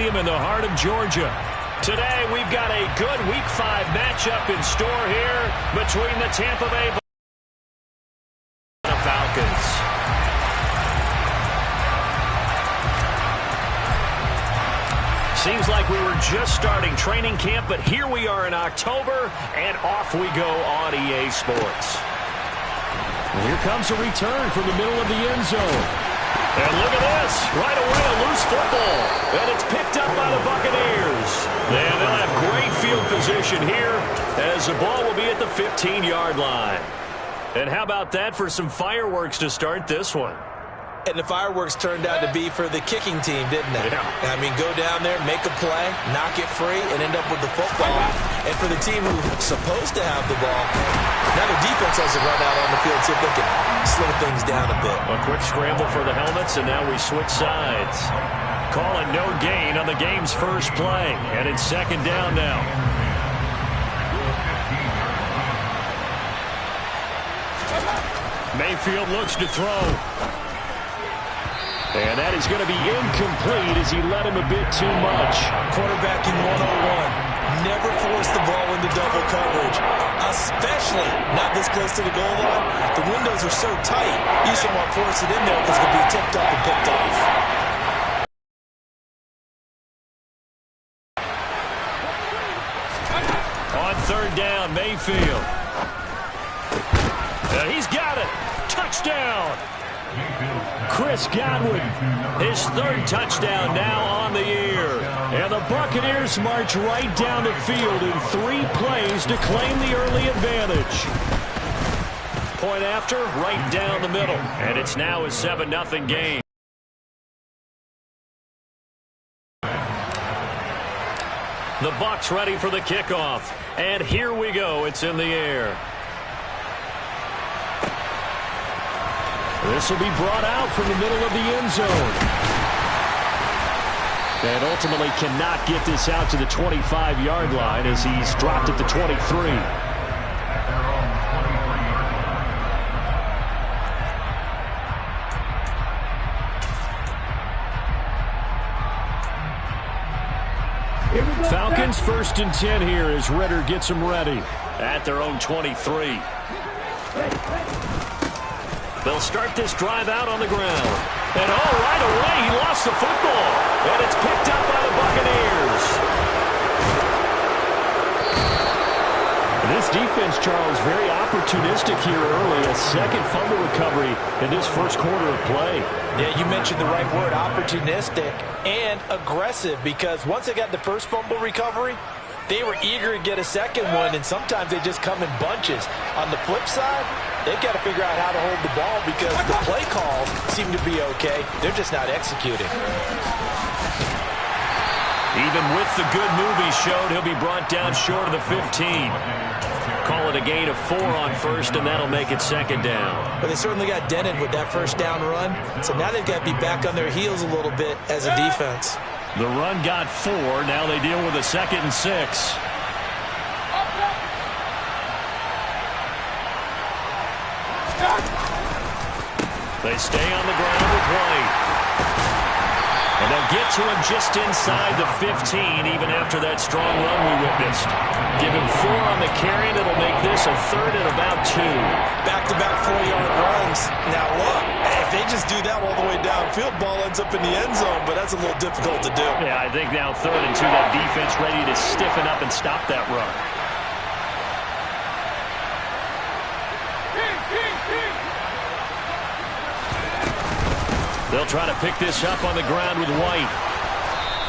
Stadium in the heart of Georgia. Today, we've got a good Week 5 matchup in store here between the Tampa Bay Bucs and the Falcons. Seems like we were just starting training camp, but here we are in October, and off we go on EA Sports. Here comes a return from the middle of the end zone. And look at this. Right away, a loose football. And it's picked up by the Buccaneers. And they'll have great field position here as the ball will be at the 15-yard line. And how about that for some fireworks to start this one? And the fireworks turned out to be for the kicking team, didn't they? Yeah. I mean, go down there, make a play, knock it free, and end up with the football. And for the team who's supposed to have the ball, now the defense has to run out on the field, see if they can slow things down a bit. A quick scramble for the helmets, and now we switch sides. Calling no gain on the game's first play. And it's second down now. Mayfield looks to throw. And that is going to be incomplete as he led him a bit too much. Quarterbacking 101. Never force the ball into double coverage, especially not this close to the goal line. The windows are so tight, you just don't want to force it in there because it could be tipped up and picked off. On third down, Mayfield. He's got it. Touchdown. Chris Godwin, his third touchdown now on the year. And the Buccaneers march right down the field in 3 plays to claim the early advantage. Point after, right down the middle. And it's now a 7-0 game. The Bucs ready for the kickoff. And here we go. It's in the air. This will be brought out from the middle of the end zone. And ultimately cannot get this out to the 25-yard line as he's dropped at the 23. Falcons 1st and 10 here as Ritter gets them ready at their own 23. They'll start this drive out on the ground. And right away, he lost the football. And it's picked up by the Buccaneers. This defense, Charles, very opportunistic here early. A second fumble recovery in this first quarter of play. Yeah, you mentioned the right word, opportunistic and aggressive, because once they got the first fumble recovery, they were eager to get a second one, and sometimes they just come in bunches. On the flip side, they've got to figure out how to hold the ball because the play calls seem to be okay. They're just not executing. Even with the good move he showed, he'll be brought down short of the 15. Call it a gain of 4 on first, and that'll make it second down. But they certainly got dented with that first down run, so now they've got to be back on their heels a little bit as a defense. The run got 4. Now they deal with a 2nd and 6. They stay on the ground with White. And they'll get to him just inside the 15, even after that strong run we witnessed. Give him 4 on the carry, and it'll make this a 3rd and about 2. Back-to-back 4-yard runs. Now look, if they just do that all the way downfield, ball ends up in the end zone, but that's a little difficult to do. Yeah, I think now 3rd and 2, that defense ready to stiffen up and stop that run. They'll try to pick this up on the ground with White.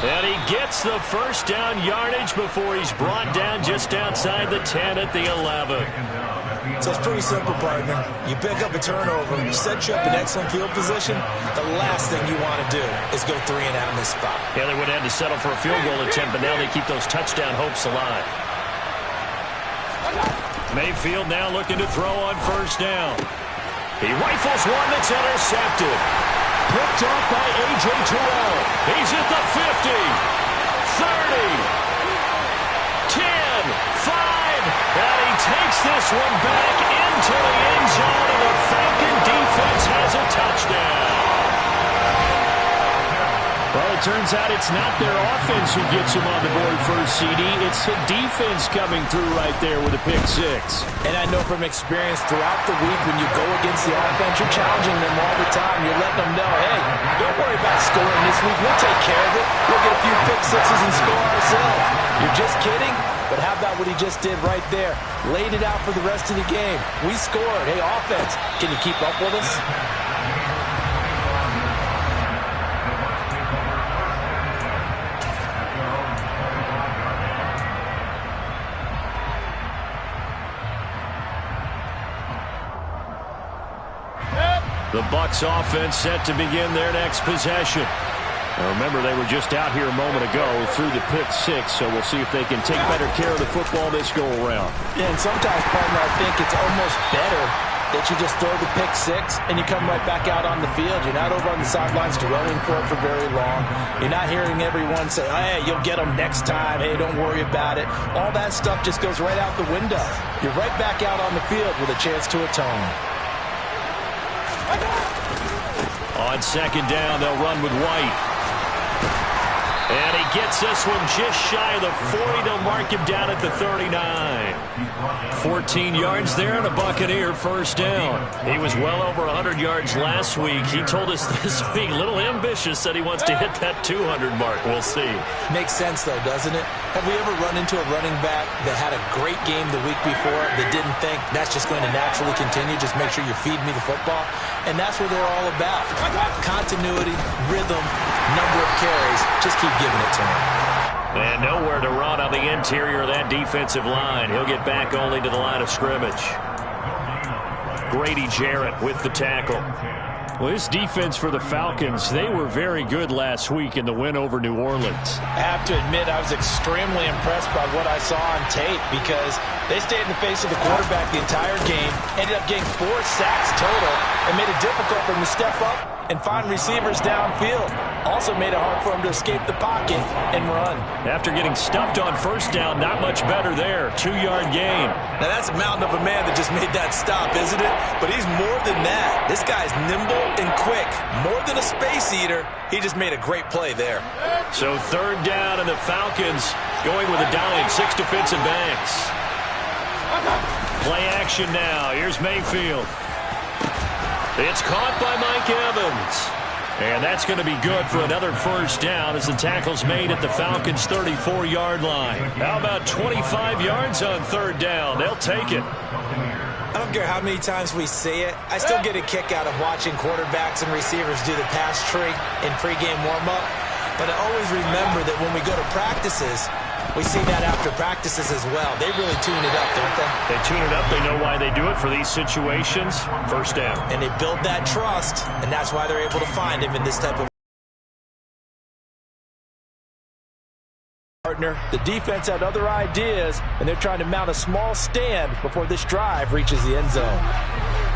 And he gets the first down yardage before he's brought down just outside the 10 at the 11. So it's pretty simple, partner. You pick up a turnover, set you up in excellent field position. The last thing you want to do is go 3 and out in this spot. Yeah, they would have had to settle for a field goal attempt, but now they keep those touchdown hopes alive. Mayfield now looking to throw on first down. He rifles one that's intercepted. Picked off by A.J. Terrell. He's at the 50, 30, 10, 5, and he takes this one back into the end zone, and the Falcon defense has a touchdown. Well, it turns out it's not their offense who gets them on the board first, CD. It's the defense coming through right there with a pick six. And I know from experience throughout the week when you go against the offense, you're challenging them all the time. You're letting them know, hey, don't worry about scoring this week. We'll take care of it. We'll get a few pick sixes and score ourselves. You're just kidding? But how about what he just did right there? Laid it out for the rest of the game. We scored. Hey, offense, can you keep up with us? The Bucs offense set to begin their next possession. Now remember, they were just out here a moment ago through the pick six, so we'll see if they can take better care of the football this go-around. Yeah, and sometimes, partner, I think it's almost better that you just throw the pick six and you come right back out on the field. You're not over on the sidelines dwelling for it for very long. You're not hearing everyone say, hey, you'll get them next time. Hey, don't worry about it. All that stuff just goes right out the window. You're right back out on the field with a chance to atone. On second down, they'll run with White. And he gets this one just shy of the 40. They'll mark him down at the 39. 14 yards there and a Buccaneer first down. He was well over 100 yards last week. He told us this week, a little ambitious, said he wants to hit that 200 mark. We'll see. Makes sense, though, doesn't it? Have we ever run into a running back that had a great game the week before that didn't think that's just going to naturally continue? Just make sure you feed me the football. And that's what they're all about. Continuity, rhythm, number of carries. Just keep giving it to him. And nowhere to run on the interior of that defensive line. He'll get back only to the line of scrimmage. Grady Jarrett with the tackle. Well, this defense for the Falcons, they were very good last week in the win over New Orleans. I have to admit, I was extremely impressed by what I saw on tape because they stayed in the face of the quarterback the entire game, ended up getting 4 sacks total, and made it difficult for him to step up and find receivers downfield. Also made it hard for him to escape the pocket and run. After getting stuffed on first down, not much better there. 2-yard gain. Now that's a mountain of a man that just made that stop, isn't it? But he's more than that. This guy's nimble and quick. More than a space eater. He just made a great play there. So third down, and the Falcons going with a dime. 6 defensive backs. Play action now. Here's Mayfield. It's caught by Mike Evans. And that's going to be good for another first down as the tackle's made at the Falcons' 34-yard line. How about 25 yards on third down? They'll take it. I don't care how many times we see it. I still get a kick out of watching quarterbacks and receivers do the pass tree in pregame warm-up. But I always remember that when we go to practices, we see that after practices as well. They really tune it up, don't they? They tune it up. They know why they do it for these situations. First down. And they build that trust, and that's why they're able to find him in this type of partner. The defense had other ideas, and they're trying to mount a small stand before this drive reaches the end zone.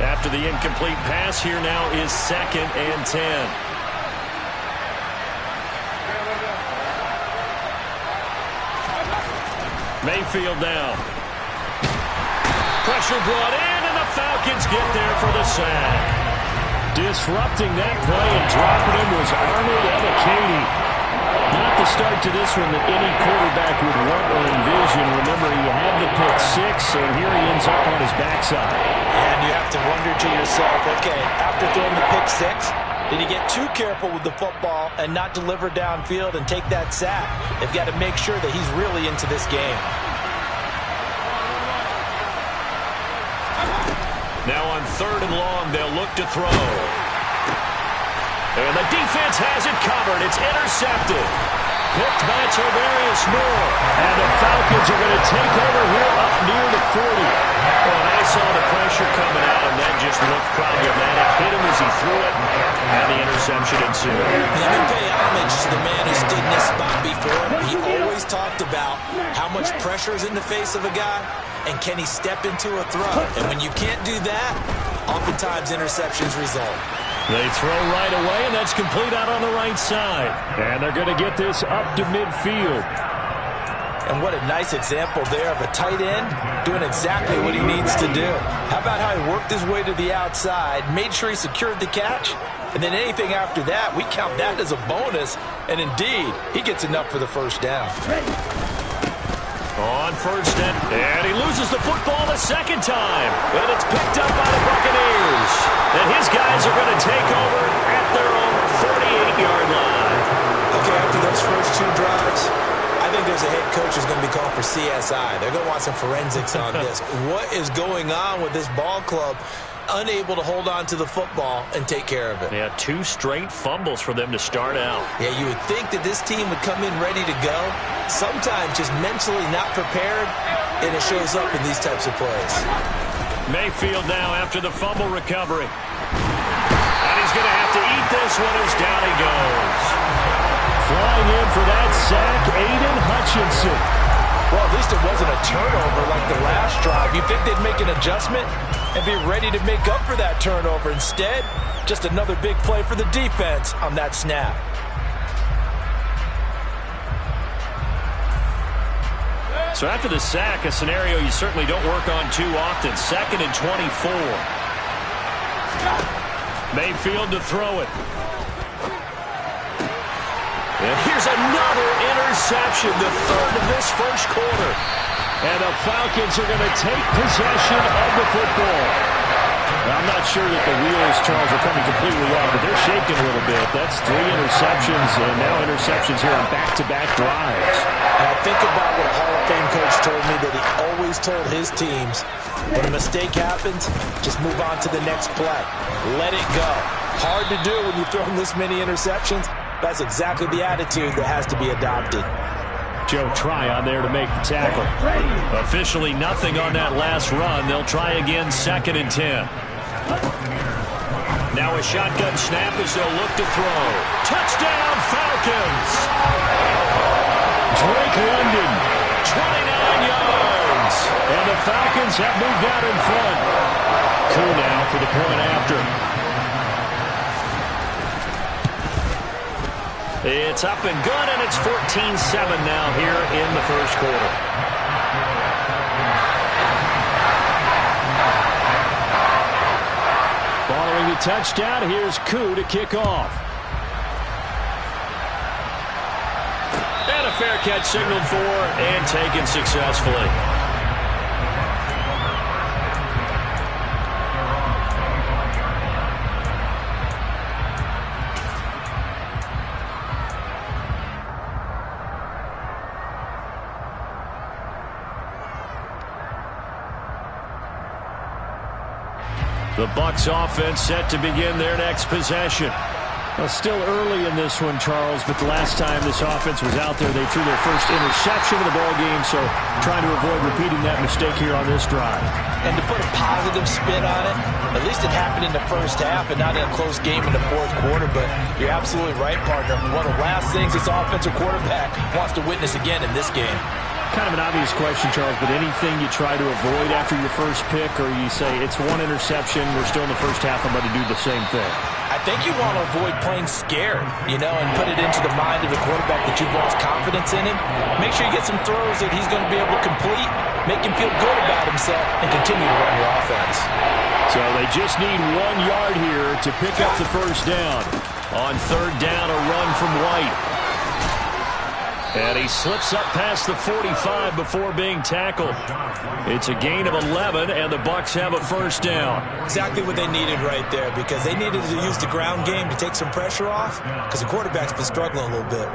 After the incomplete pass, here now is 2nd and 10. Mayfield now. Pressure brought in, and the Falcons get there for the sack. Disrupting that play and dropping him was Arnold Ebiketie. Not the start to this one that any quarterback would want or envision. Remember, he had the pick six, and here he ends up on his backside. And you have to wonder to yourself, okay, after throwing the pick six, did he get too careful with the football and not deliver downfield and take that sack? They've got to make sure that he's really into this game. Now on 3rd and long, they'll look to throw. And the defense has it covered. It's intercepted. Picked by Tavarius Moore. And the Falcons are going to take over here up near the 40. Well, and I saw the pressure coming out, and that just looked problematic. Hit him as he threw it, and the interception ensued. Let me pay homage to the man who stood in this spot before. He always talked about how much pressure is in the face of a guy, and can he step into a throw. And when you can't do that, oftentimes interceptions result. They throw right away, and that's complete out on the right side. And they're going to get this up to midfield. And what a nice example there of a tight end doing exactly what he needs to do. How about how he worked his way to the outside, made sure he secured the catch, And then anything after that, we count that as a bonus. And indeed, he gets enough for the first down. On first down, and he loses the football the second time. And it's picked up by the Buccaneers. And his guys are going to take over at their own 48-yard line. Okay, after those first two drives, I think there's a head coach who's going to be called for CSI. They're going to want some forensics on this. What is going on with this ball club? Unable to hold on to the football and take care of it. Yeah, 2 straight fumbles for them to start out. Yeah, you would think that this team would come in ready to go. Sometimes just mentally not prepared, and it shows up in these types of plays. Mayfield now after the fumble recovery. And he's going to have to eat this one as down he goes. Flying in for that sack, Aiden Hutchinson. Well, at least it wasn't a turnover like the last drive. You'd think they'd make an adjustment and be ready to make up for that turnover. Instead, just another big play for the defense on that snap. So after the sack, a scenario you certainly don't work on too often. 2nd and 24. Mayfield to throw it. And here's another interception, the third of this first quarter. And the Falcons are going to take possession of the football. I'm not sure that the wheels, Charles, are coming completely off, but they're shaking a little bit. That's 3 interceptions, and now interceptions here on back-to-back drives. Now think about what a Hall of Fame coach told me, that he always told his teams, when a mistake happens, just move on to the next play. Let it go. Hard to do when you throw this many interceptions. That's exactly the attitude that has to be adopted. Joe Tryon there to make the tackle. Officially nothing on that last run. They'll try again 2nd and 10. Now a shotgun snap as they'll look to throw. Touchdown Falcons! Drake London, 29 yards. And the Falcons have moved out in front. Cool now for the point after. It's up and good, and it's 14-7 now here in the first quarter. Following the touchdown, here's Koo to kick off. And a fair catch signaled for and taken successfully. The Bucs offense set to begin their next possession. Well, still early in this one, Charles, but the last time this offense was out there, they threw their first interception of the ball game, so trying to avoid repeating that mistake here on this drive. And to put a positive spin on it, at least it happened in the first half and not in a close game in the fourth quarter, but you're absolutely right, partner. One of the last things this offensive quarterback wants to witness again in this game. Kind of an obvious question, Charles, but anything you try to avoid after your first pick, or you say it's one interception, we're still in the first half, I'm going to do the same thing? I think you want to avoid playing scared, and put it into the mind of the quarterback that you've lost confidence in him. Make sure you get some throws that he's going to be able to complete, make him feel good about himself, and continue to run your offense. So they just need 1 yard here to pick up the first down. On 3rd down, a run from White. And he slips up past the 45 before being tackled. It's a gain of 11, and the Bucs have a first down. Exactly what they needed right there, because they needed to use the ground game to take some pressure off, because the quarterback's been struggling a little bit.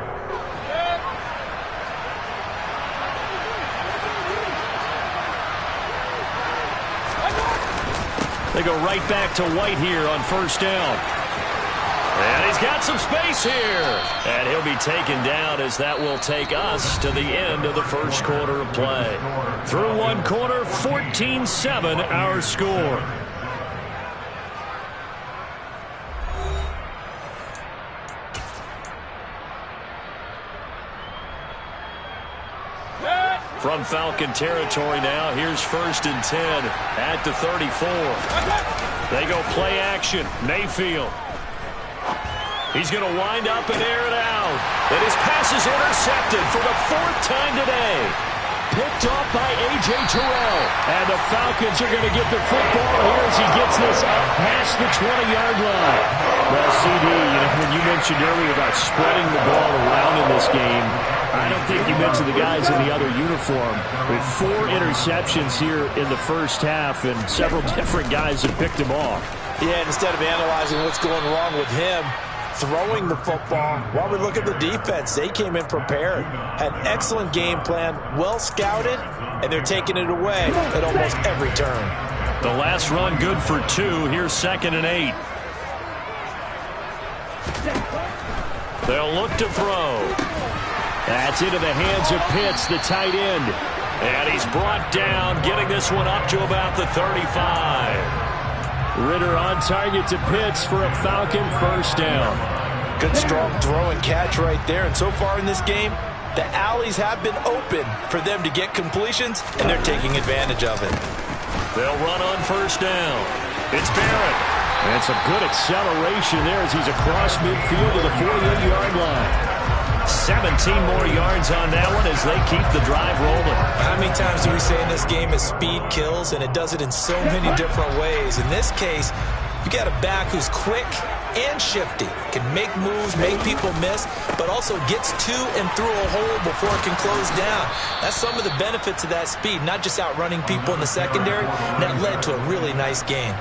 They go right back to White here on first down. And he's got some space here. And he'll be taken down as that will take us to the end of the first quarter of play. Through 1 quarter, 14-7 our score. From Falcon territory now, here's 1st and 10 at the 34. They go play action. Mayfield. He's going to wind up and air it out. And his pass is intercepted for the 4th time today. Picked off by A.J. Terrell. And the Falcons are going to get the football here as he gets this up past the 20-yard line. Well, CD, when you mentioned earlier about spreading the ball around in this game, I don't think you mentioned the guys in the other uniform. With 4 interceptions here in the first half, and several different guys have picked him off. Yeah, instead of analyzing what's going wrong with him, throwing the football, while we look at the defense, they came in prepared, had an excellent game plan, well scouted, and they're taking it away at almost every turn. The last run good for 2. Here's 2nd and 8. They'll look to throw. That's into the hands of Pitts, the tight end. And he's brought down, getting this one up to about the 35. Ritter on target to Pitts for a Falcon first down. Good, strong throw and catch right there. And so far in this game, the alleys have been open for them to get completions, and they're taking advantage of it. They'll run on first down. It's Barrett. And some good acceleration there as he's across midfield to the 48-yard line. 17 more yards on that one as they keep the drive rolling. How many times do we say in this game is speed kills, and it does it in so many different ways. In this case, you got a back who's quick and shifty, can make moves, make people miss, but also gets to and through a hole before it can close down. That's some of the benefits of that speed, not just outrunning people in the secondary. And that led to a really nice game.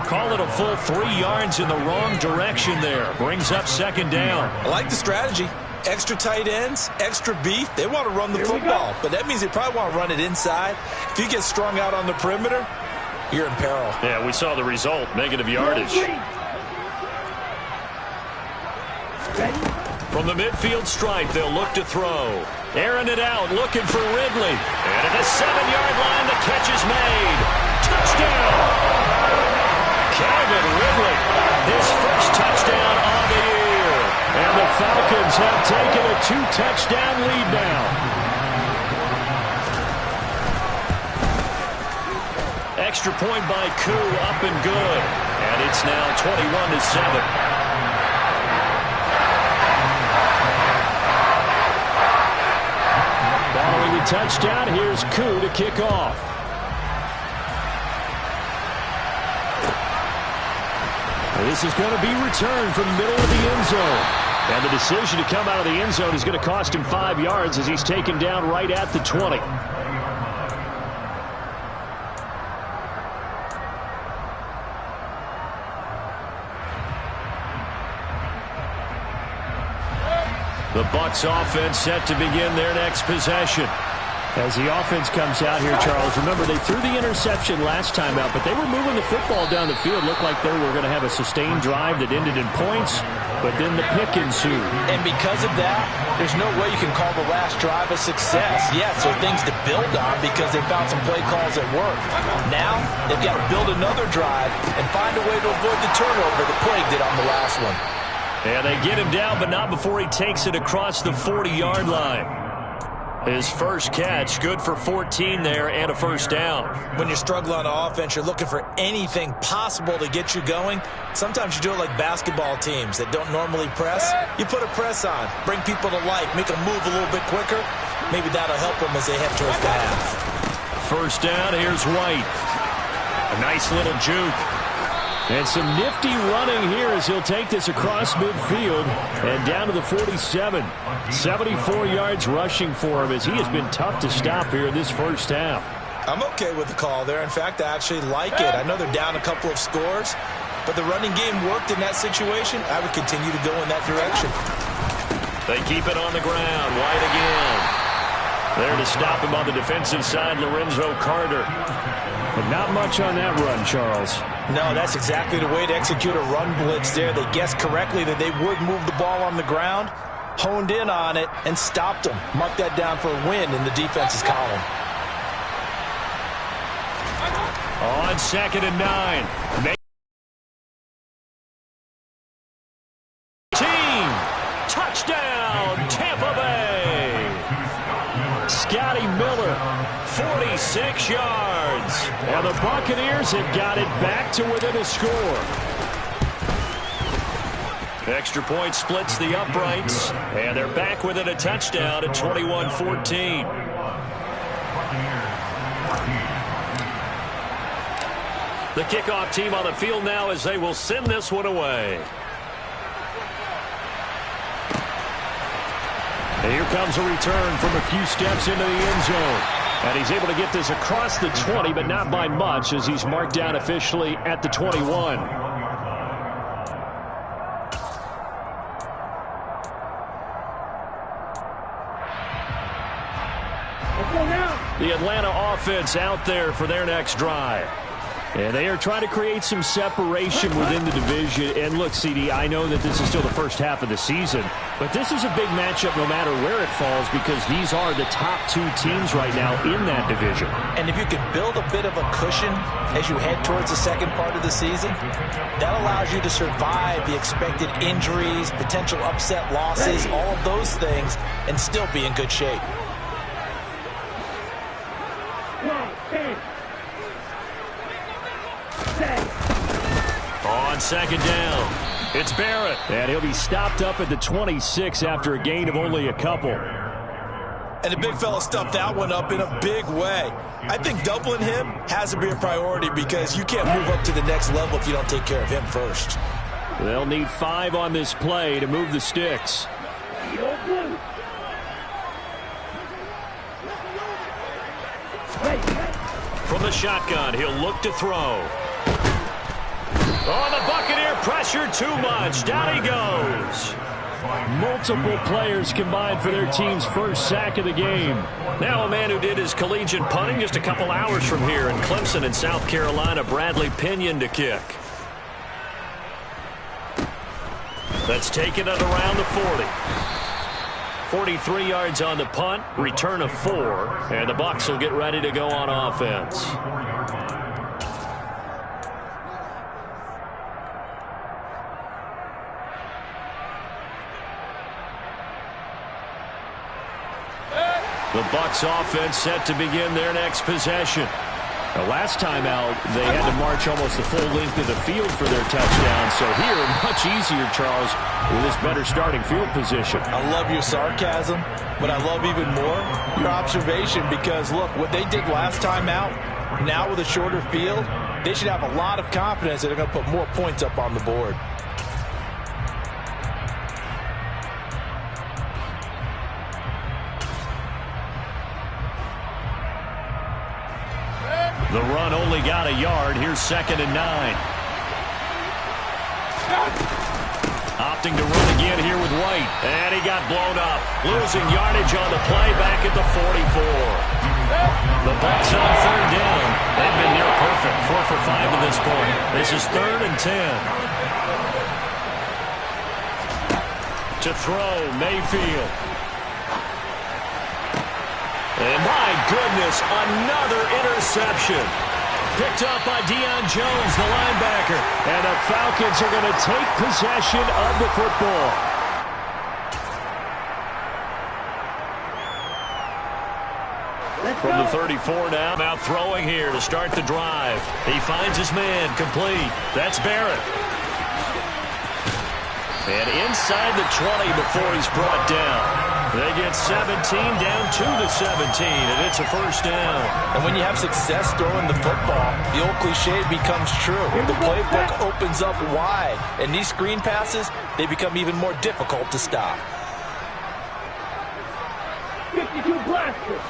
Call it a full 3 yards in the wrong direction there. Brings up 2nd down. I like the strategy. Extra tight ends, extra beef. They want to run the football, but that means they probably want to run it inside. If you get strung out on the perimeter, you're in peril. Yeah, we saw the result, negative yardage. From the midfield stripe, they'll look to throw. Airing it out, looking for Ridley. And at the 7-yard line, the catch is made. Touchdown! Calvin Ridley, his first touchdown of the year. And the Falcons have taken a 2-touchdown lead now. Extra point by Koo, up and good. And it's now 21-7. Following the touchdown, here's Koo to kick off. This is going to be returned from the middle of the end zone. And the decision to come out of the end zone is going to cost him 5 yards as he's taken down right at the 20. The Bucs offense set to begin their next possession. As the offense comes out here, Charles, remember they threw the interception last time out, but they were moving the football down the field. Looked like they were going to have a sustained drive that ended in points, but then the pick ensued. And because of that, there's no way you can call the last drive a success. Yes, there are things to build on because they found some play calls that work. Now, they've got to build another drive and find a way to avoid the turnover that plagued it on the last one. And they get him down, but not before he takes it across the 40-yard line. His first catch, good for 14 there and a first down. When you're struggling on offense, you're looking for anything possible to get you going. Sometimes you do it like basketball teams that don't normally press. You put a press on, bring people to life, make them move a little bit quicker. Maybe that'll help them as they head towards the half. First down, here's White. A nice little juke. And some nifty running here as he'll take this across midfield and down to the 47. 74 yards rushing for him as he has been tough to stop here in this first half. I'm okay with the call there. In fact, I actually like it. I know they're down a couple of scores, but the running game worked in that situation. I would continue to go in that direction. They keep it on the ground. White again. There to stop him on the defensive side, Lorenzo Carter. But not much on that run, Charles. No, that's exactly the way to execute a run blitz there. They guessed correctly that they would move the ball on the ground, honed in on it, and stopped them. Mark that down for a win in the defense's column. On 2nd and 9. Team touchdown, Tampa Bay. Scotty Miller, 46 yards. And the Buccaneers have got it back to within a score. Extra point splits the uprights, and they're back within a touchdown at 21-14. The kickoff team on the field now as they will send this one away. And here comes a return from a few steps into the end zone. And he's able to get this across the 20, but not by much as he's marked down officially at the 21. The Atlanta offense out there for their next drive. And they are trying to create some separation within the division. And look, CD, I know that this is still the first half of the season, but this is a big matchup no matter where it falls because these are the top two teams right now in that division. And if you can build a bit of a cushion as you head towards the second part of the season, that allows you to survive the expected injuries, potential upset losses, all of those things, and still be in good shape. On second down, it's Barrett. And he'll be stopped up at the 26 after a gain of only a couple. And the big fella stuffed that one up in a big way. I think doubling him has to be a priority because you can't move up to the next level if you don't take care of him first. They'll need 5 on this play to move the sticks. From the shotgun, he'll look to throw. Oh, the Buccaneer pressure too much. Down he goes. Multiple players combined for their team's first sack of the game. Now a man who did his collegiate punting just a couple hours from here in Clemson in South Carolina, Bradley Pinion to kick. That's taken at around the 40. 43 yards on the punt, return of 4, and the Bucs will get ready to go on offense. The Bucs offense set to begin their next possession. The last time out, they had to march almost the full length of the field for their touchdown. So here, much easier, Charles, with this better starting field position. I love your sarcasm, but I love even more your observation because, look, what they did last time out, now with a shorter field, they should have a lot of confidence that they're going to put more points up on the board. The run only got a yard. Here's 2nd and 9. Opting to run again here with White. And he got blown up. Losing yardage on the play back at the 44. The Bucs on 3rd down. They've been near perfect. 4 for 5 to this point. This is 3rd and 10. To throw, Mayfield. And my goodness, another interception. Picked up by Deion Jones, the linebacker. And the Falcons are going to take possession of the football. From the 34 now, out throwing here to start the drive. He finds his man, complete. That's Barrett. And inside the 20 before he's brought down. They get 17 down to the 17, and it's a first down. And when you have success throwing the football, the old cliche becomes true. The playbook opens up wide, and these screen passes, they become even more difficult to stop. 52 blasters.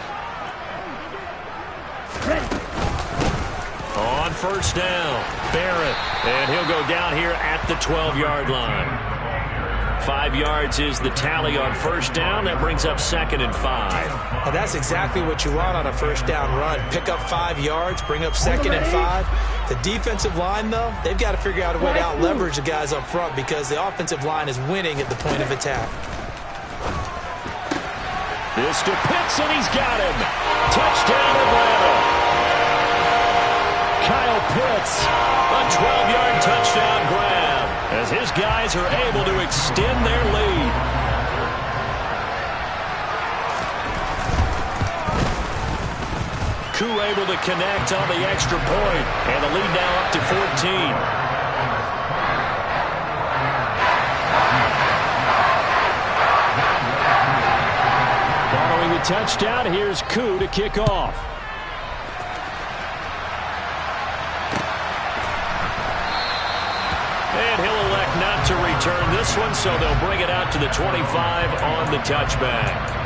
On first down, Barrett, and he'll go down here at the 12-yard line. 5 yards is the tally on first down. That brings up 2nd and 5. And that's exactly what you want on a first down run. Pick up 5 yards, bring up 2nd and 5. The defensive line, though, they've got to figure out a way to out-leverage the guys up front because the offensive line is winning at the point of attack. This to Pitts, and he's got him. Touchdown, Atlanta. Kyle Pitts, a 12-yard touchdown grab as his guys are able to extend their lead. Koo able to connect on the extra point, and the lead now up to 14. Following the touchdown. Here's Koo to kick off. And he'll elect not to return this one, so they'll bring it out to the 25 on the touchback.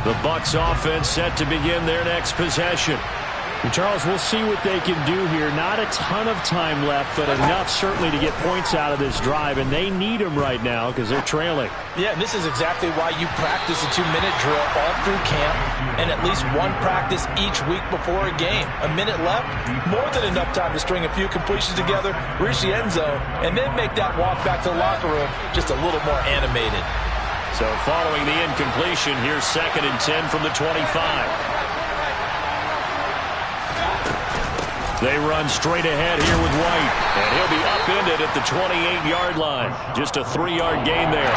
The Bucs offense set to begin their next possession. And Charles, we'll see what they can do here. Not a ton of time left, but enough certainly to get points out of this drive, and they need them right now because they're trailing. Yeah, and this is exactly why you practice a 2-minute drill all through camp and at least one practice each week before a game. A minute left, more than enough time to string a few completions together, reach the end zone, and then make that walk back to the locker room just a little more animated. So following the incompletion, here's 2nd and 10 from the 25. They run straight ahead here with White, and he'll be upended at the 28-yard line. Just a 3-yard gain there.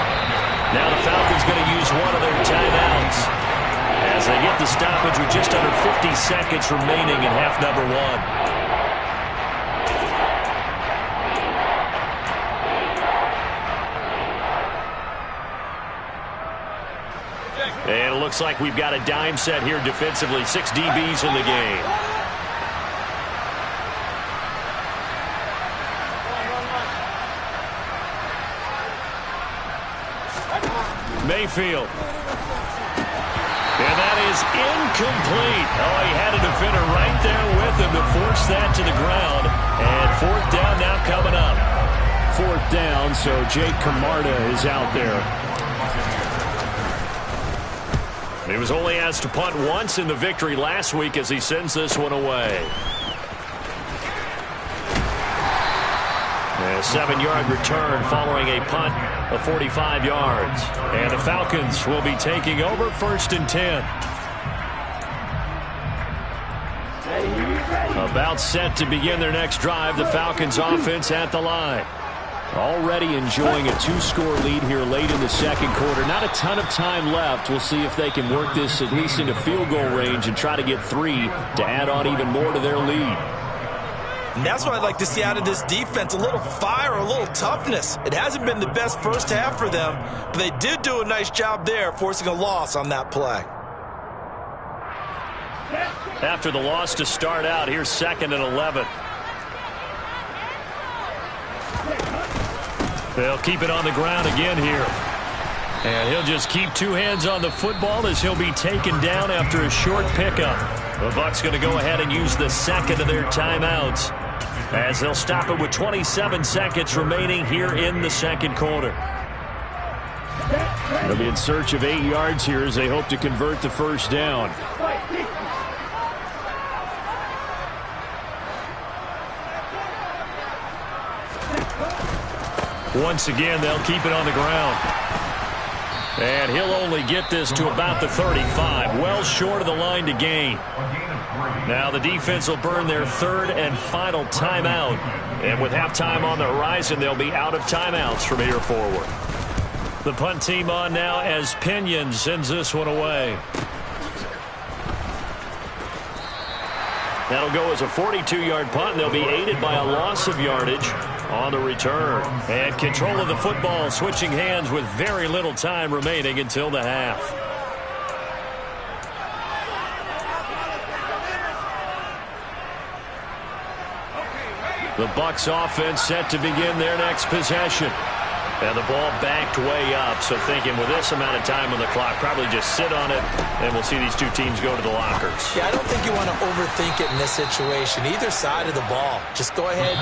Now the Falcons going to use one of their timeouts as they get the stoppage with just under 50 seconds remaining in half number 1. And it looks like we've got a dime set here defensively. 6 DBs in the game. Mayfield. And that is incomplete. Oh, he had a defender right there with him to force that to the ground. And 4th down now coming up. 4th down, so Jake Camarda is out there. He was only asked to punt once in the victory last week as he sends this one away. A 7-yard return following a punt of 45 yards. And the Falcons will be taking over 1st and 10. About set to begin their next drive. The Falcons offense at the line. Already enjoying a 2-score lead here late in the 2nd quarter. Not a ton of time left. We'll see if they can work this at least into field goal range and try to get 3 to add on even more to their lead. And that's what I'd like to see out of this defense. A little fire, a little toughness. It hasn't been the best first half for them, but they did do a nice job there forcing a loss on that play. After the loss to start out, here's 2nd and 11. They'll keep it on the ground again here. And he'll just keep 2 hands on the football as he'll be taken down after a short pickup. The Bucs going to go ahead and use the 2nd of their timeouts as they'll stop it with 27 seconds remaining here in the 2nd quarter. They'll be in search of 8 yards here as they hope to convert the 1st down. Once again, they'll keep it on the ground. And he'll only get this to about the 35, well short of the line to gain. Now the defense will burn their 3rd and final timeout. And with halftime on the horizon, they'll be out of timeouts from here forward. The punt team on now as Pinion sends this one away. That'll go as a 42-yard punt, and they'll be aided by a loss of yardage on the return. And control of the football, switching hands with very little time remaining until the half. The Bucs offense set to begin their next possession. And the ball backed way up, so thinking with this amount of time on the clock, probably just sit on it, and we'll see these 2 teams go to the lockers. Yeah, I don't think you want to overthink it in this situation. Either side of the ball. Just go ahead.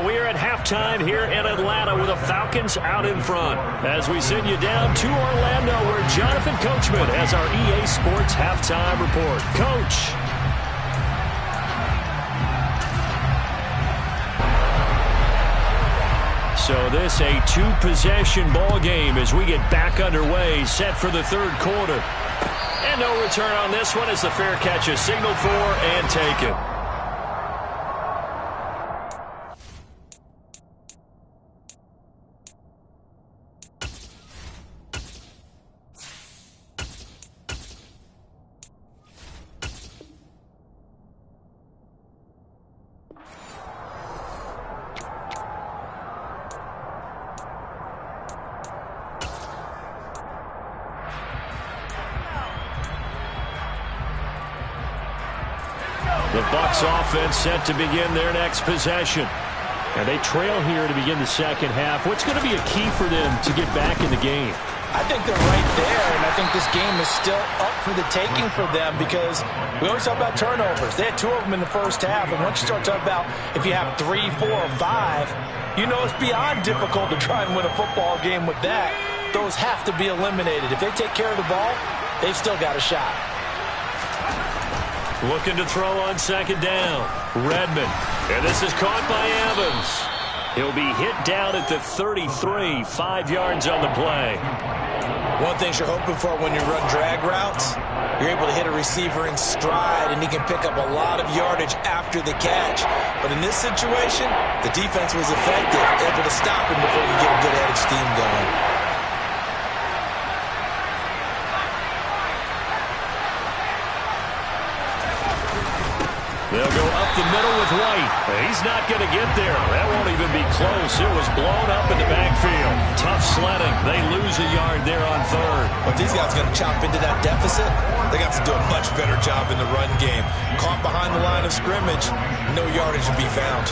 We are at halftime here in Atlanta with the Falcons out in front. As we send you down to Orlando, where Jonathan Coachman has our EA Sports halftime report. Coach. So this a 2-possession ball game as we get back underway, set for the 3rd quarter. And no return on this one as the fair catch is signaled for and taken. The Bucs offense set to begin their next possession. And they trail here to begin the second half. What's going to be a key for them to get back in the game? I think they're right there, and I think this game is still up for the taking for them because we always talk about turnovers. They had 2 of them in the first half, and once you start talking about if you have 3, 4, or 5, you know it's beyond difficult to try and win a football game with that. Those have to be eliminated. If they take care of the ball, they've still got a shot. Looking to throw on second down. Redmond. And this is caught by Evans. He'll be hit down at the 33, 5 yards on the play. One thing you're hoping for when you run drag routes, you're able to hit a receiver in stride, and he can pick up a lot of yardage after the catch. But in this situation, the defense was effective, able to stop him before you get a good head of steam going. They'll go up the middle with White. He's not going to get there. That won't even be close. It was blown up in the backfield. Tough sledding. They lose a yard there on third. But these guys are going to chop into that deficit. They got to do a much better job in the run game. Caught behind the line of scrimmage, no yardage to be found.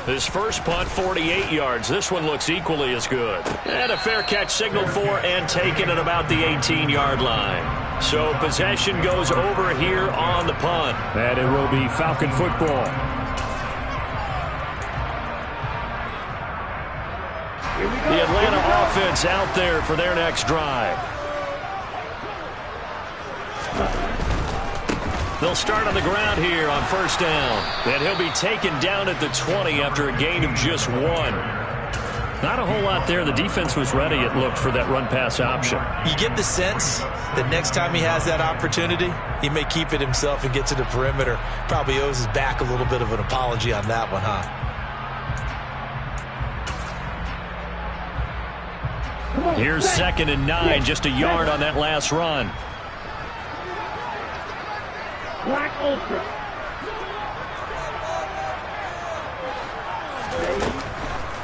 His first punt, 48 yards. This one looks equally as good. And a fair catch signaled for and taken at about the 18-yard line. So possession goes over here on the punt. And it will be Falcon football. The Atlanta offense out there for their next drive. They'll start on the ground here on first down. And he'll be taken down at the 20 after a gain of just 1. Not a whole lot there. The defense was ready, it looked, for that run-pass option. You get the sense that next time he has that opportunity, he may keep it himself and get to the perimeter. Probably owes his back a little bit of an apology on that one, huh? Here's 2nd and 9, just a yard on that last run. Black Ultra.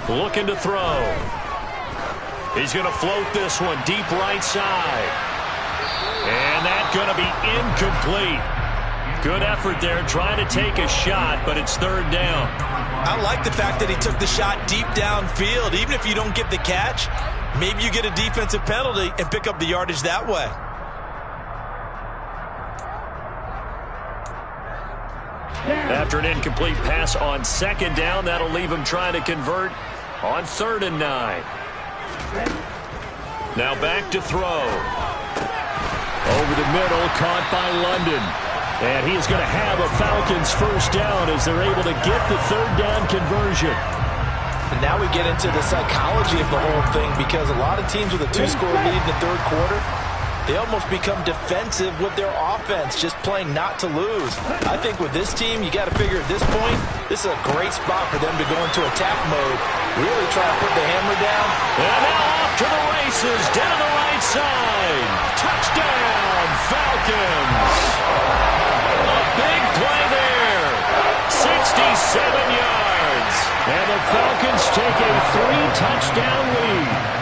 Looking to throw. He's going to float this one deep right side. And that's going to be incomplete. Good effort there trying to take a shot, but it's 3rd down. I like the fact that he took the shot deep downfield. Even if you don't get the catch, maybe you get a defensive penalty and pick up the yardage that way. After an incomplete pass on 2nd down, that'll leave him trying to convert on 3rd and 9. Now back to throw. Over the middle, caught by London. And he is going to have a Falcons first down as they're able to get the 3rd down conversion. And now we get into the psychology of the whole thing, because a lot of teams with a 2-score lead in the 3rd quarter, they almost become defensive with their offense, just playing not to lose. I think with this team, you got to figure at this point, this is a great spot for them to go into attack mode, really try to put the hammer down. And now off to the races, down the right side. Touchdown, Falcons. A big play there. 67 yards. And the Falcons take a 3-touchdown lead.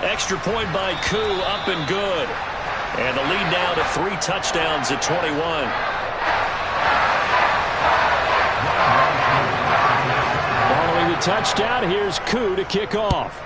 Extra point by Koo, up and good. And the lead now to 3 touchdowns at 21. Following the touchdown, here's Koo to kick off.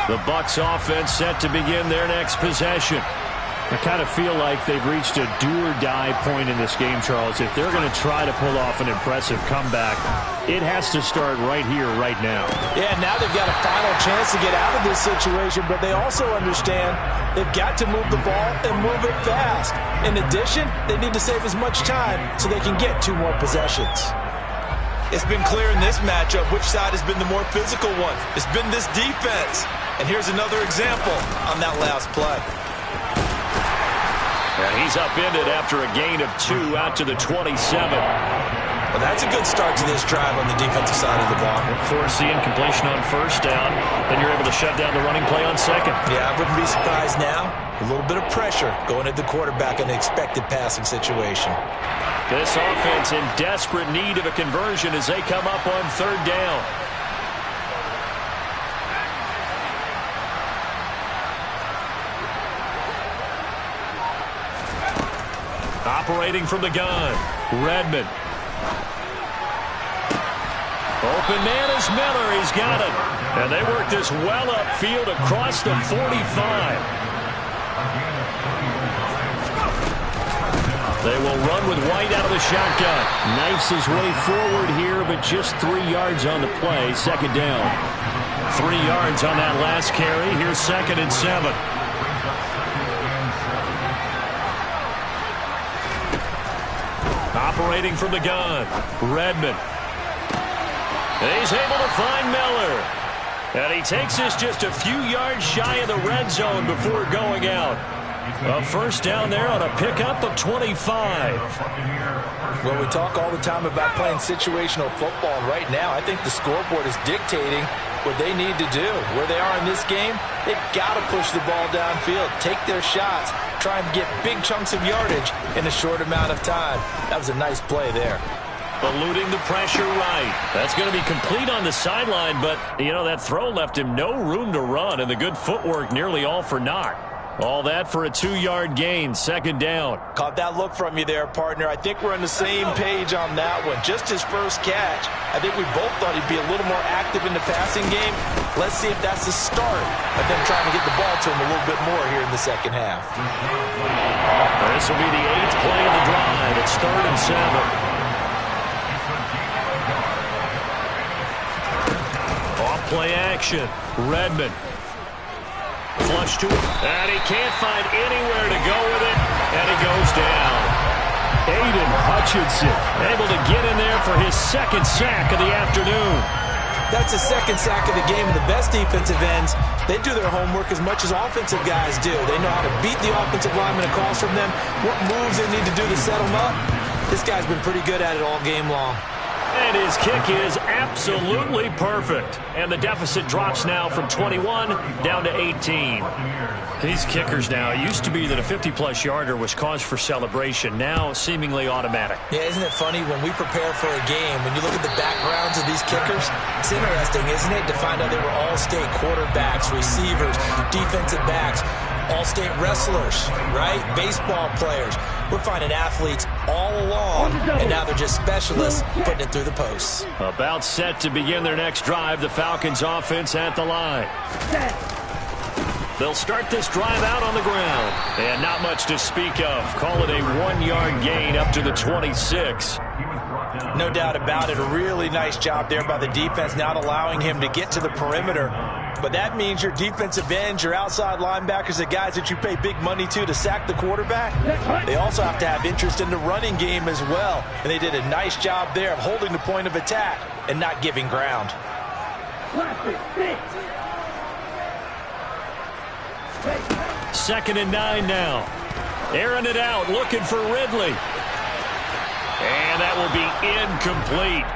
The Bucs offense set to begin their next possession. I kind of feel like they've reached a do-or-die point in this game, Charles. If they're going to try to pull off an impressive comeback, it has to start right here, right now. Yeah, now they've got a final chance to get out of this situation, but they also understand they've got to move the ball and move it fast. In addition, they need to save as much time so they can get 2 more possessions. It's been clear in this matchup which side has been the more physical one. It's been this defense. And here's another example on that last play. And he's upended after a gain of 2 out to the 27. Well, that's a good start to this drive on the defensive side of the ball. Force the incompletion on first down. Then you're able to shut down the running play on second. Yeah, I wouldn't be surprised now. A little bit of pressure going at the quarterback in an expected passing situation. This offense in desperate need of a conversion as they come up on third down. Operating from the gun, Redmond. Open man is Miller. He's got it. And they work this well upfield across the 45. They will run with White out of the shotgun. Knifes his way forward here, but just 3 yards on the play. Second down. 3 yards on that last carry. Here's 2nd and 7. Operating from the gun, Redmond. He's able to find Miller. And he takes this just a few yards shy of the red zone before going out. A first down there on a pickup of 25. Well, we talk all the time about playing situational football. And right now, I think the scoreboard is dictating what they need to do. Where they are in this game, they've got to push the ball downfield, take their shots, try and get big chunks of yardage in a short amount of time. That was a nice play there. Eluding the pressure right. That's going to be complete on the sideline, but, you know, that throw left him no room to run, and the good footwork nearly all for naught. All that for a 2-yard gain, second down. Caught that look from you there, partner. I think we're on the same page on that one. Just his first catch. I think we both thought he'd be a little more active in the passing game. Let's see if that's the start of them trying to get the ball to him a little bit more here in the second half. This will be the 8th play of the drive. It's 3rd and 7. Off-play action. Redmond. Flush to it. And he can't find anywhere to go with it. And he goes down. Aiden Hutchinson able to get in there for his 2nd sack of the afternoon. That's the 2nd sack of the game. And the best defensive ends, they do their homework as much as offensive guys do. They know how to beat the offensive lineman across from them, what moves they need to do to set them up. This guy's been pretty good at it all game long. And his kick is absolutely perfect. And the deficit drops now from 21 down to 18. These kickers now, it used to be that a 50-plus yarder was cause for celebration. Now seemingly automatic. Yeah, isn't it funny when we prepare for a game, when you look at the backgrounds of these kickers, it's interesting, isn't it, to find out they were all-state quarterbacks, receivers, defensive backs, all-state wrestlers, right? Baseball players. We're finding athletes all along, and now they're just specialists putting it through the posts. About set to begin their next drive, the Falcons offense at the line. They'll start this drive out on the ground. And not much to speak of. Call it a 1-yard gain up to the 26. No doubt about it. A really nice job there by the defense, not allowing him to get to the perimeter. But that means your defensive ends, your outside linebackers, the guys that you pay big money to sack the quarterback, they also have to have interest in the running game as well. And they did a nice job there of holding the point of attack and not giving ground. 2nd and 9 now. Airing it out, looking for Ridley. And that will be incomplete.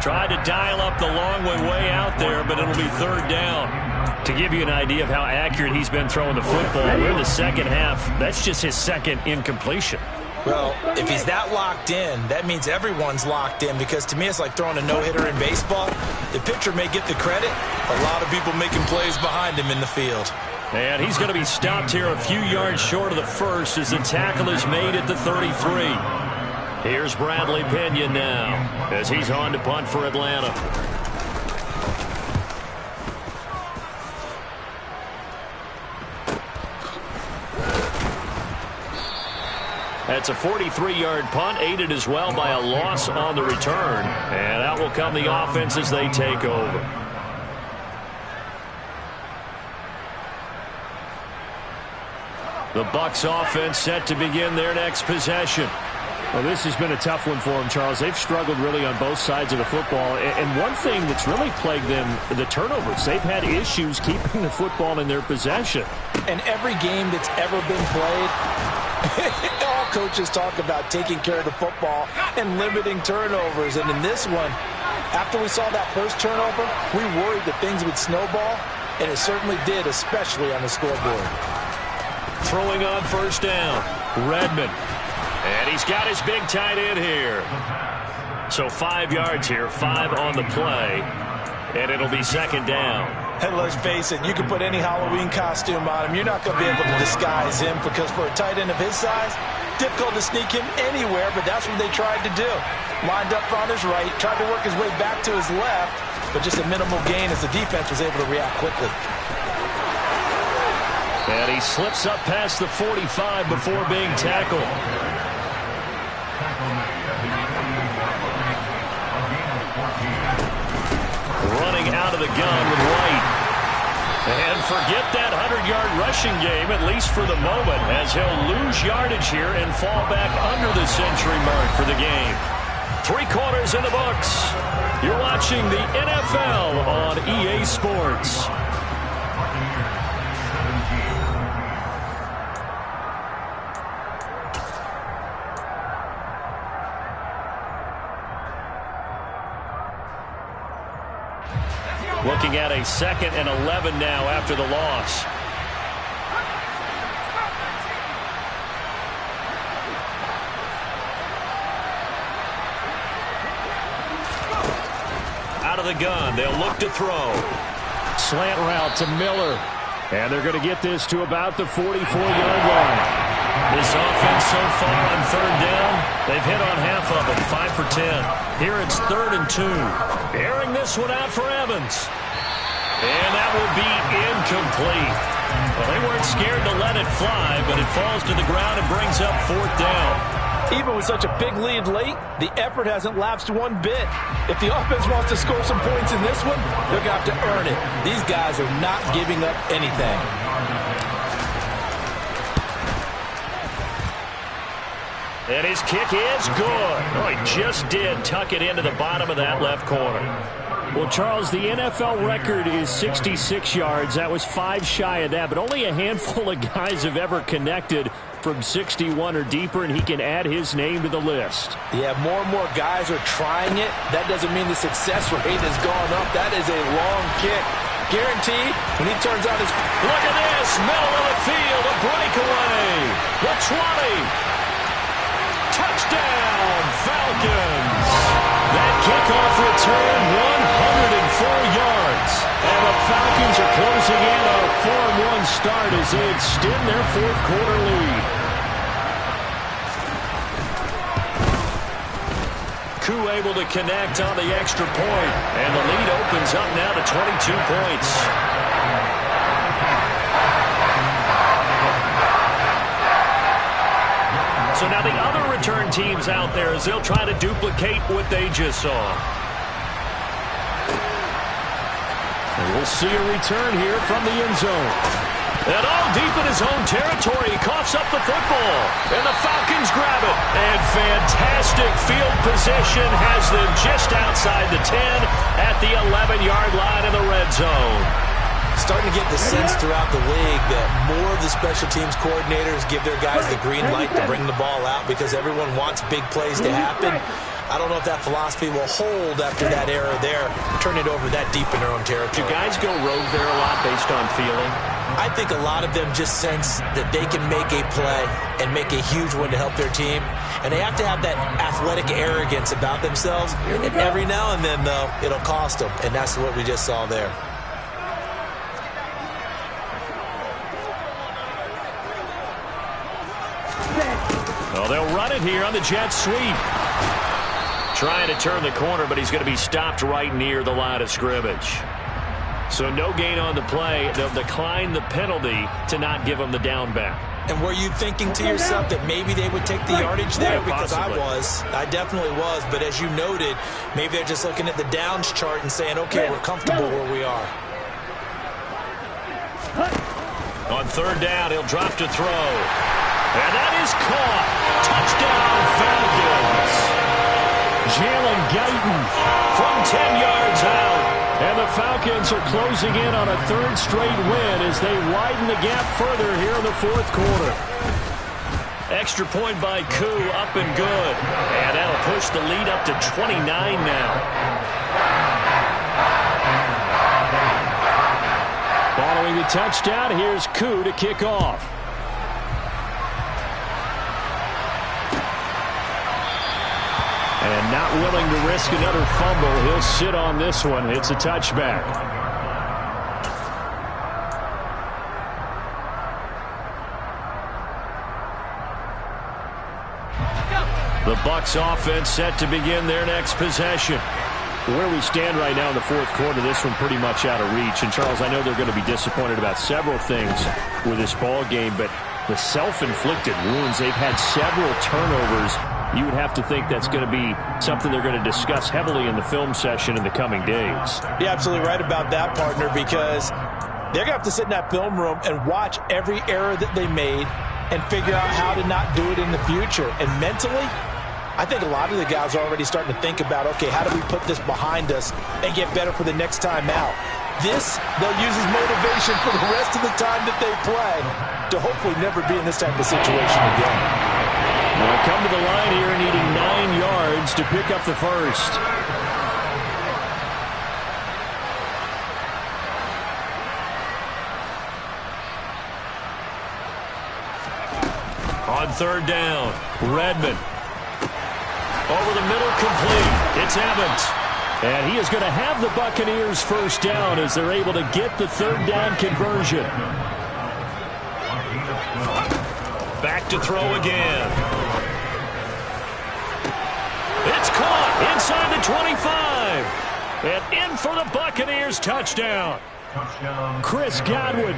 Tried to dial up the long way out there, but it'll be 3rd down. To give you an idea of how accurate he's been throwing the football, we're in the second half. That's just his 2nd incompletion. Well, if he's that locked in, that means everyone's locked in, because to me it's like throwing a no-hitter in baseball. The pitcher may get the credit, a lot of people making plays behind him in the field. And he's going to be stopped here a few yards short of the first as the tackle is made at the 33. Here's Bradley Pinion now as he's on to punt for Atlanta. That's a 43-yard punt, aided as well by a loss on the return. And out will come the offense as they take over. The Bucs offense set to begin their next possession. Well, this has been a tough one for them, Charles. They've struggled really on both sides of the football. And one thing that's really plagued them, the turnovers. They've had issues keeping the football in their possession. And every game that's ever been played, it all coaches talk about taking care of the football and limiting turnovers. And in this one, after we saw that first turnover, we worried that things would snowball, and it certainly did, especially on the scoreboard. Throwing on first down, Redmond. And he's got his big tight end here. So 5 yards here, 5 on the play, and it'll be second down. And let's face it, you can put any Halloween costume on him. You're not going to be able to disguise him, because for a tight end of his size, difficult to sneak him anywhere, but that's what they tried to do. Lined up on his right, tried to work his way back to his left, but just a minimal gain as the defense was able to react quickly. And he slips up past the 45 before being tackled. Running out of the gun with White. And forget that 100-yard rushing game, at least for the moment, as he'll lose yardage here and fall back under the century mark for the game. 3 quarters in the books. You're watching the NFL on EA Sports. Looking at a 2nd and 11 now after the loss. Out of the gun, they'll look to throw. Slant route to Miller. And they're going to get this to about the 44-yard line. This offense so far on 3rd down, they've hit on half of it, 5 for 10. Here it's 3rd and 2. Airing this one out for Evans. And that will be incomplete. Well, they weren't scared to let it fly, but it falls to the ground and brings up 4th down. Even with such a big lead late, the effort hasn't lapsed one bit. If the offense wants to score some points in this one, they're going to have to earn it. These guys are not giving up anything. And his kick is good. Oh, he just did tuck it into the bottom of that left corner. Well, Charles, the NFL record is 66 yards. That was 5 shy of that, but only a handful of guys have ever connected from 61 or deeper, and he can add his name to the list. Yeah, more and more guys are trying it. That doesn't mean the success rate has gone up. That is a long kick. Guaranteed, when he turns on his... Look at this, middle of the field, a breakaway. The 20. Touchdown, Falcons. That kickoff return, 104 yards. And the Falcons are closing in on a 4-1 start as they extend their 4th quarter lead. Koo able to connect on the extra point, and the lead opens up now to 22 points. So now the other return teams out there as they'll try to duplicate what they just saw. And we'll see a return here from the end zone. And all deep in his own territory, he coughs up the football. And the Falcons grab it. And fantastic field position has them just outside the 10 at the 11-yard line in the red zone. Starting to get the sense throughout the league that more of the special teams coordinators give their guys the green light to bring the ball out because everyone wants big plays to happen. I don't know if that philosophy will hold after that error there. Turn it over that deep in their own territory. Do guys go rogue there a lot based on feeling? I think a lot of them just sense that they can make a play and make a huge one to help their team. And they have to have that athletic arrogance about themselves. And every now and then, though, it'll cost them. And that's what we just saw there. Well, they'll run it here on the jet sweep. Trying to turn the corner, but he's going to be stopped right near the line of scrimmage. So no gain on the play. They'll decline the penalty to not give him the down back. And were you thinking to yourself that maybe they would take the yardage there? Because possibly. I definitely was. But as you noted, maybe they're just looking at the downs chart and saying, okay, we're comfortable where we are. On 3rd down, he'll drop to throw. And that is caught. Touchdown, Falcons. Jalen Guyton From 10 yards out. And the Falcons are closing in on a 3rd straight win as they widen the gap further here in the 4th quarter. Extra point by Koo, up and good. And that'll push the lead up to 29 now. Following the touchdown, here's Koo to kick off. And not willing to risk another fumble. He'll sit on this one. It's a touchback. The Bucs offense set to begin their next possession. Where we stand right now in the fourth quarter, this one pretty much out of reach. And, Charles, I know they're going to be disappointed about several things with this ball game, but the self-inflicted wounds, they've had several turnovers. You would have to think that's going to be something they're going to discuss heavily in the film session in the coming days. You're absolutely right about that, partner, because they're going to have to sit in that film room and watch every error that they made and figure out how to not do it in the future. And mentally, I think a lot of the guys are already starting to think about, okay, how do we put this behind us and get better for the next time out? This, they'll use as motivation for the rest of the time that they play to hopefully never be in this type of situation again. They'll come to the line here needing 9 yards to pick up the first. On third down, Redmond. Over the middle, complete. It's Evans. And he is going to have the Buccaneers first down as they're able to get the third down conversion. Back to throw again. It's caught inside the 25. And in for the Buccaneers touchdown. Chris Godwin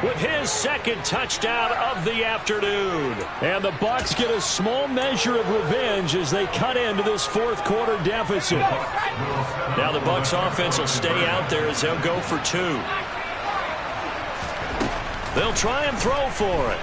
with his second touchdown of the afternoon. And the Bucs get a small measure of revenge as they cut into this fourth quarter deficit. Now the Bucs offense will stay out there as they'll go for 2. They'll try and throw for it.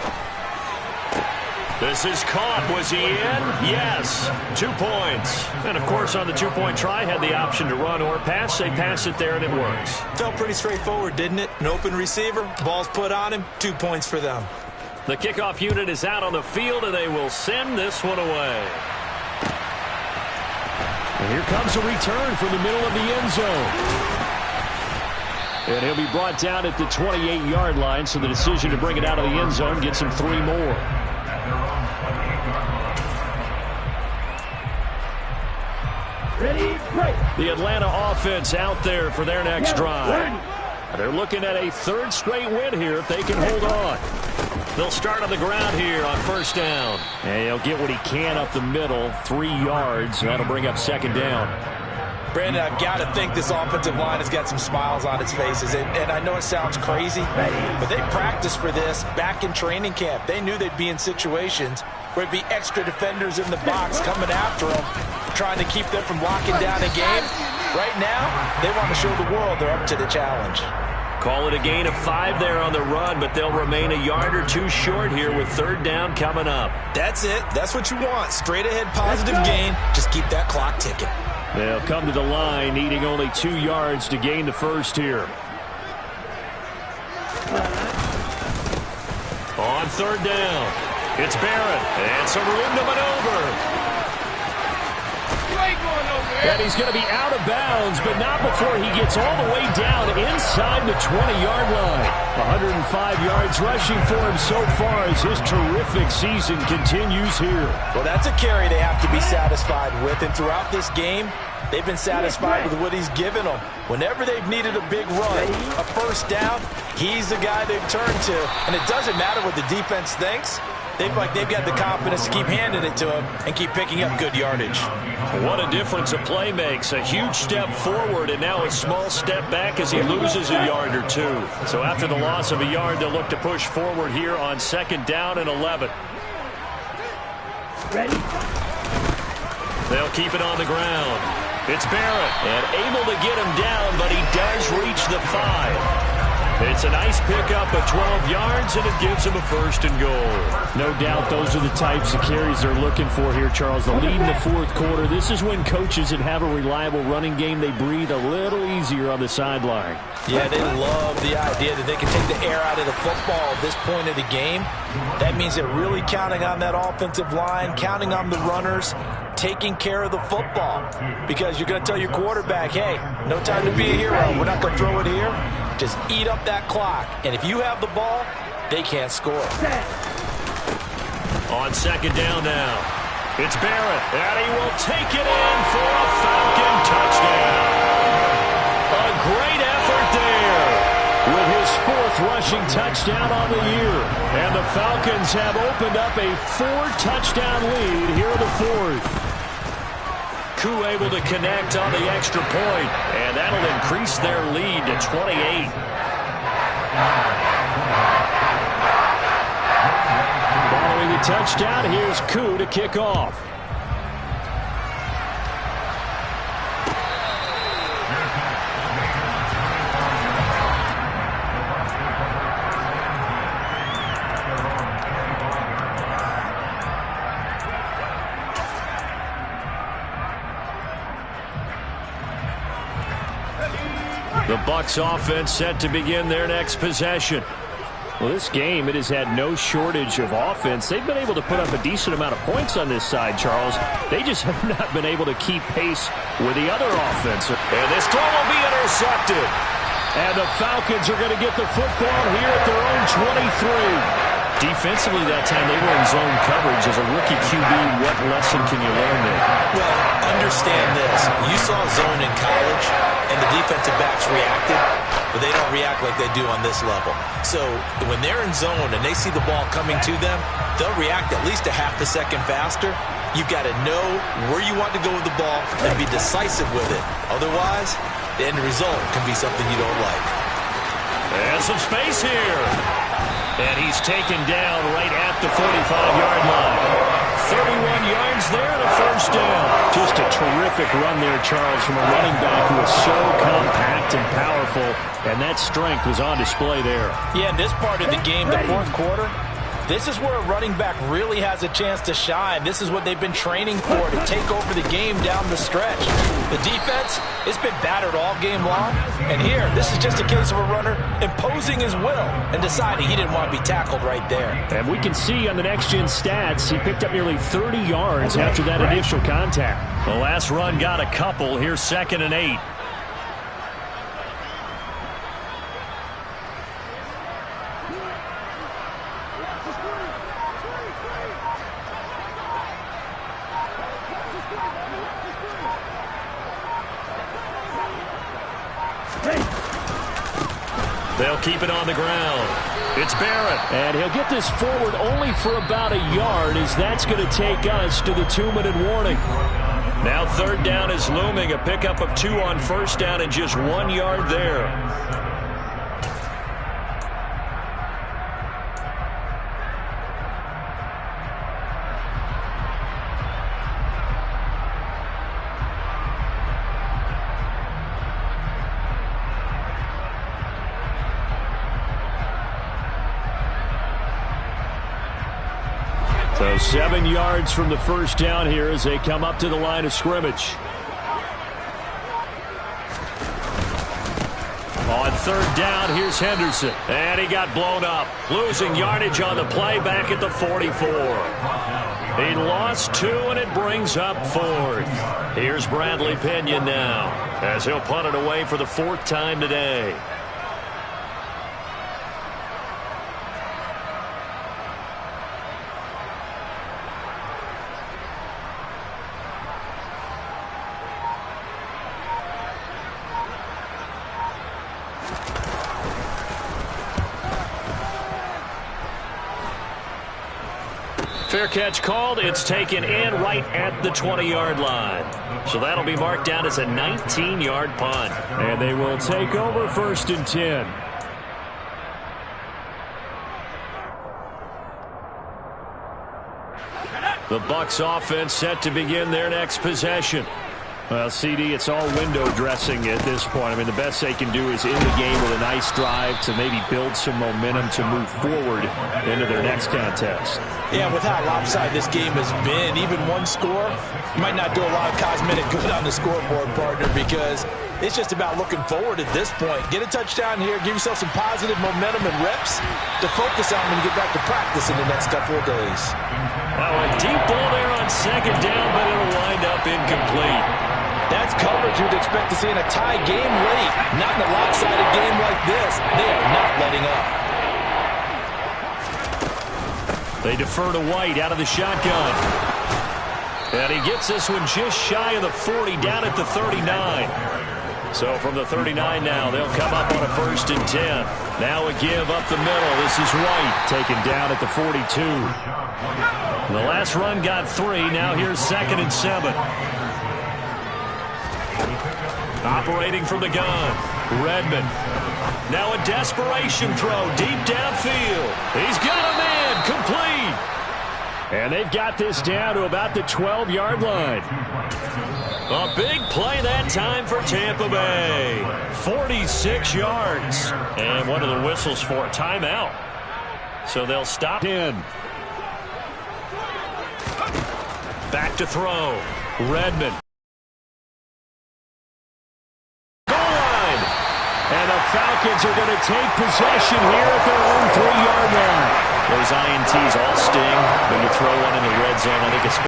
This is caught. Was he in? Yes. 2 points. And, of course, on the 2-point try, had the option to run or pass. They pass it there, and it works. Felt pretty straightforward, didn't it? An open receiver, ball's put on him, 2 points for them. The kickoff unit is out on the field, and they will send this one away. And here comes a return from the middle of the end zone. And he'll be brought down at the 28-yard line, so the decision to bring it out of the end zone gets him 3 more. Ready, break. The Atlanta offense out there for their next drive. They're looking at a 3rd straight win here if they can hold on. They'll start on the ground here on first down. And he'll get what he can up the middle, 3 yards. That'll bring up 2nd down. Brandon, I've got to think this offensive line has got some smiles on its faces. And I know it sounds crazy, but they practiced for this back in training camp. They knew they'd be in situations where it'd be extra defenders in the box coming after them, trying to keep them from locking down a game. Right now, they want to show the world they're up to the challenge. Call it a gain of 5 there on the run, but they'll remain a yard or 2 short here with 3rd down coming up. That's it. That's what you want. Straight ahead positive gain. Just keep that clock ticking. They'll come to the line needing only 2 yards to gain the first here. On 3rd down, it's Barrett, and some room to maneuver. And he's going to be out of bounds, but not before he gets all the way down inside the 20-yard line. 105 yards rushing for him so far as his terrific season continues here. Well, that's a carry they have to be satisfied with, and throughout this game, they've been satisfied with what he's given them. Whenever they've needed a big run, a first down, he's the guy they've turned to. And it doesn't matter what the defense thinks. They've got the confidence to keep handing it to him and keep picking up good yardage. What a difference a play makes. A huge step forward and now a small step back as he loses a yard or 2. So after the loss of a yard, they'll look to push forward here on 2nd down and 11. Ready. They'll keep it on the ground. It's Barrett, and able to get him down, but he does reach the 5. It's a nice pickup of 12 yards, and it gives him a 1st and goal. No doubt those are the types of carries they're looking for here, Charles. The lead in the 4th quarter. This is when coaches that have a reliable running game, they breathe a little easier on the sideline. Yeah, they love the idea that they can take the air out of the football at this point of the game. That means they're really counting on that offensive line, counting on the runners, taking care of the football. Because you're going to tell your quarterback, hey, no time to be a hero. We're not going to throw it here. Just eat up that clock. And if you have the ball, they can't score. On 2nd down now, it's Barrett, and he will take it in for a Falcon touchdown. A great effort there with his 4th rushing touchdown on the year. And the Falcons have opened up a 4-touchdown lead here in the 4th. Koo able to connect on the extra point, and that'll increase their lead to 28. Following the touchdown, here's Koo to kick off. The Bucs offense set to begin their next possession. Well, this game, it has had no shortage of offense. They've been able to put up a decent amount of points on this side, Charles. They just have not been able to keep pace with the other offense. And this throw will be intercepted. And the Falcons are going to get the football here at their own 23. Defensively that time, they were in zone coverage. As a rookie QB, what lesson can you learn there? Well, understand this. You saw zone in college, and the defensive backs reacted, but they don't react like they do on this level. So when they're in zone and they see the ball coming to them, they'll react at least a half a second faster. You've got to know where you want to go with the ball and be decisive with it. Otherwise, the end result can be something you don't like. And some space here. And he's taken down right at the 45-yard line. 31 yards there and a 1st down. Just a terrific run there, Charles, from a running back who is so compact and powerful, and that strength was on display there. Yeah, in this part of the game, the 4th quarter, this is where a running back really has a chance to shine. This is what they've been training for, to take over the game down the stretch. The defense, it's been battered all game long. And here, this is just a case of a runner imposing his will and deciding he didn't want to be tackled right there. And we can see on the next-gen stats, he picked up nearly 30 yards after that initial contact. The last run got a couple. Here's 2nd and 8. They'll keep it on the ground. It's Barrett. And he'll get this forward only for about a yard, as that's going to take us to the 2-minute warning. Now 3rd down is looming. A pickup of 2 on 1st down and just 1 yard there. So 7 yards from the 1st down here as they come up to the line of scrimmage. On 3rd down, here's Henderson. And he got blown up. Losing yardage on the play back at the 44. He lost 2, and it brings up 4th. Here's Bradley Pinion now, as he'll punt it away for the 4th time today. Fair catch called. It's taken in right at the 20-yard line. So that'll be marked down as a 19-yard punt. And they will take over 1st and 10. The Bucs offense set to begin their next possession. Well, CD, it's all window dressing at this point. I mean, the best they can do is in the game with a nice drive to maybe build some momentum to move forward into their next contest. Yeah, with how lopsided this game has been, even one score might not do a lot of cosmetic good on the scoreboard, partner, because it's just about looking forward at this point. Get a touchdown here, give yourself some positive momentum and reps to focus on when you get back to practice in the next couple of days. Now a deep ball there on second down, but it'll wind up incomplete. That's coverage you'd expect to see in a tie game late. Not in a lopsided game like this. They are not letting up. They defer to White out of the shotgun. And he gets this one just shy of the 40, down at the 39. So from the 39 now, they'll come up on a 1st and 10. Now a give up the middle. This is White taken down at the 42. The last run got 3. Now here's 2nd and 7. Operating from the gun, Redmond. Now a desperation throw deep downfield. He's got a man, complete. And they've got this down to about the 12-yard line. A big play that time for Tampa Bay. 46 yards. And one of the whistles for a timeout. So they'll stop in. Back to throw, Redmond. And the Falcons are going to take possession here at their own 3-yard line. Those INTs all sting when you throw one in the red zone. I think it's